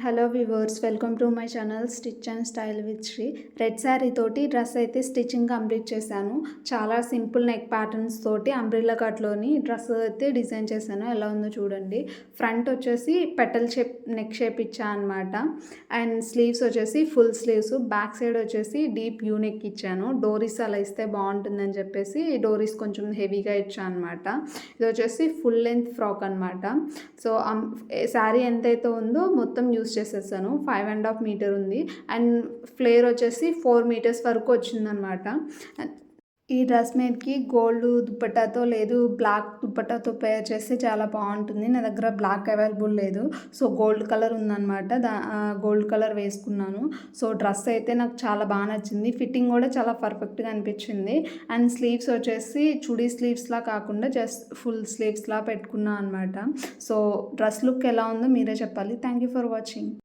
Hello viewers, welcome to my channel stitch and style with Sri. Red sari తోటి dress అయితే stitching complete చేశాను. చాలా simple neck patterns తోటి umbrella కట్లోని డ్రెస్ అయితే డిజైన్ చేశాను. ఎలా ఉందో చూడండి. ఫ్రంట్ వచ్చేసి పెటల్ షేప్ నెక్ షేప్ ఇచ్చా అనమాట. అండ్ స్లీవ్స్ వచ్చేసి ఫుల్ స్లీవ్స్, బ్యాక్ సైడ్ వచ్చేసి డీప్ యూ నెక్ ఇచ్చాను. డోరీస్ అలా ఇస్తే బాగుంటుందని చెప్పేసి డోరీస్ కొంచెం హెవీగా ఇచ్చా అనమాట. ఇది వచ్చేసి ఫుల్ లెంత్ ఫ్రాక్ అనమాట. సో శారీ ఎంతైతే ఉందో మొత్తం యూస్ చేసేసాను. 5.5 మీటర్ ఉంది. అండ్ ఫ్లేర్ వచ్చేసి 4 మీటర్స్ వరకు వచ్చిందనమాట. ఈ డ్రెస్ మీదకి గోల్డ్ దుప్పటాతో లేదు బ్లాక్ దుప్పటాతో పేర్ చేస్తే చాలా బాగుంటుంది. నా దగ్గర బ్లాక్ అవైలబుల్ లేదు, సో గోల్డ్ కలర్ ఉందన్నమాట. గోల్డ్ కలర్ వేసుకున్నాను. సో డ్రెస్ అయితే నాకు చాలా బాగా నచ్చింది. ఫిట్టింగ్ కూడా చాలా పర్ఫెక్ట్గా అనిపించింది. అండ్ స్లీవ్స్ వచ్చేసి చుడీ స్లీవ్స్లా కాకుండా జస్ట్ ఫుల్ స్లీవ్స్లా పెట్టుకున్నాను అనమాట. సో డ్రెస్ లుక్ ఎలా ఉందో మీరే చెప్పాలి. Thank you for watching.